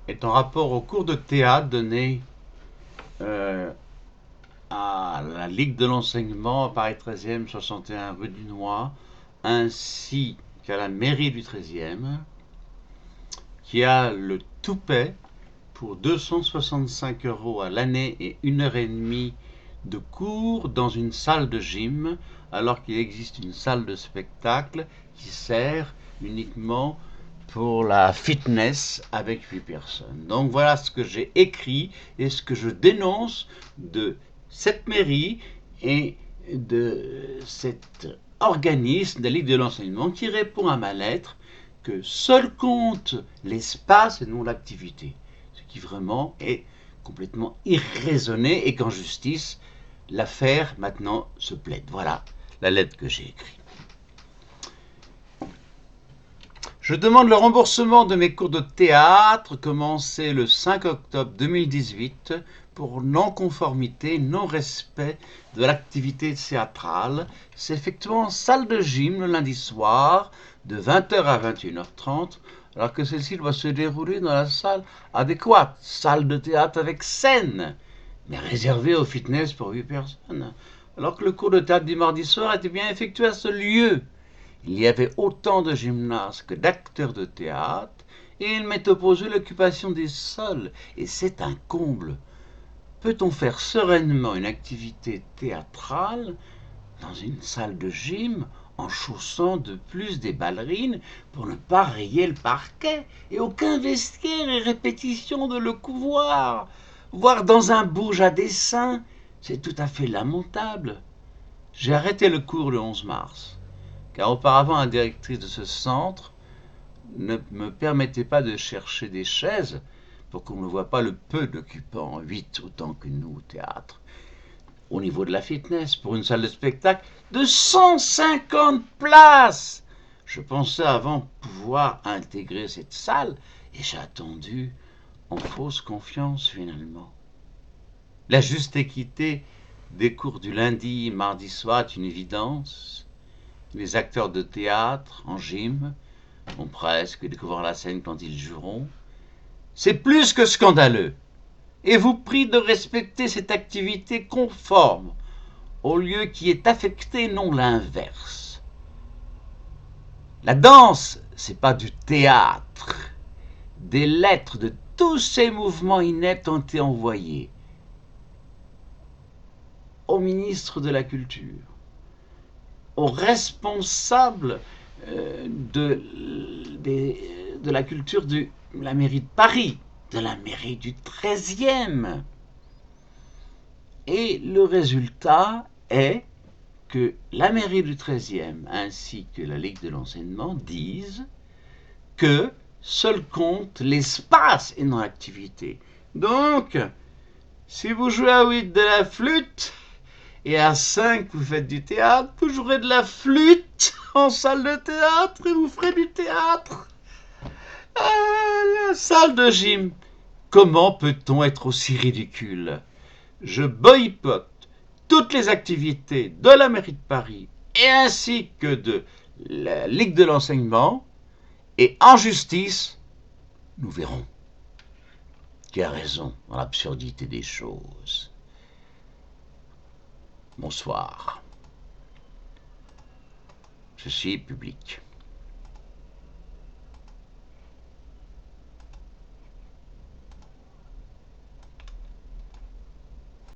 est en rapport au cours de théâtre donné à la Ligue de l'enseignement à Paris 13e, 61 rue du Noy, ainsi qu'à la mairie du 13e, qui a le toupet pour 265 € à l'année et 1 h 30 de cours dans une salle de gym, alors qu'il existe une salle de spectacle qui sert uniquement pour la fitness avec 8 personnes. Donc voilà ce que j'ai écrit et ce que je dénonce de cette mairie et de cet organisme de la Ligue de l'enseignement qui répond à ma lettre que seul compte l'espace et non l'activité. Ce qui vraiment est complètement irraisonné et qu'en justice, l'affaire maintenant se plaide. Voilà la lettre que j'ai écrite. Je demande le remboursement de mes cours de théâtre commencés le 5 octobre 2018 pour non-conformité, non-respect de l'activité théâtrale s'effectuant en salle de gym le lundi soir de 20 h à 21 h 30 alors que celle-ci doit se dérouler dans la salle adéquate, salle de théâtre avec scène, mais réservée au fitness pour 8 personnes, alors que le cours de théâtre du mardi soir était bien effectué à ce lieu. Il y avait autant de gymnastes que d'acteurs de théâtre, et il m'est opposé l'occupation des sols, et c'est un comble. Peut-on faire sereinement une activité théâtrale dans une salle de gym en chaussant de plus des ballerines pour ne pas rayer le parquet, et aucun vestiaire et répétition de le couloir, voire dans un bouge à dessin, c'est tout à fait lamentable. J'ai arrêté le cours le 11 mars. Car auparavant la directrice de ce centre ne me permettait pas de chercher des chaises pour qu'on ne voit pas le peu d'occupants, 8 autant que nous au théâtre. Au niveau de la fitness, pour une salle de spectacle de 150 places. Je pensais avant pouvoir intégrer cette salle et j'ai attendu en fausse confiance finalement. La juste équité des cours du lundi, mardi soir est une évidence. Les acteurs de théâtre, en gym, vont presque découvrir la scène quand ils joueront. C'est plus que scandaleux. Et vous prie de respecter cette activité conforme au lieu qui est affecté, non l'inverse. La danse, c'est pas du théâtre. Des lettres de tous ces mouvements ineptes ont été envoyées au ministre de la Culture, aux responsables de la culture de la mairie de Paris, de la mairie du 13e. Et le résultat est que la mairie du 13e ainsi que la Ligue de l'enseignement disent que seul compte l'espace et non l'activité. Donc, si vous jouez à 8 de la flûte, et à 5 vous faites du théâtre, vous jouerez de la flûte en salle de théâtre et vous ferez du théâtre. La salle de gym. Comment peut-on être aussi ridicule? Je boycotte toutes les activités de la mairie de Paris et ainsi que de la Ligue de l'enseignement, et en justice, nous verrons qui a raison dans l'absurdité des choses. Bonsoir. Ceci est public.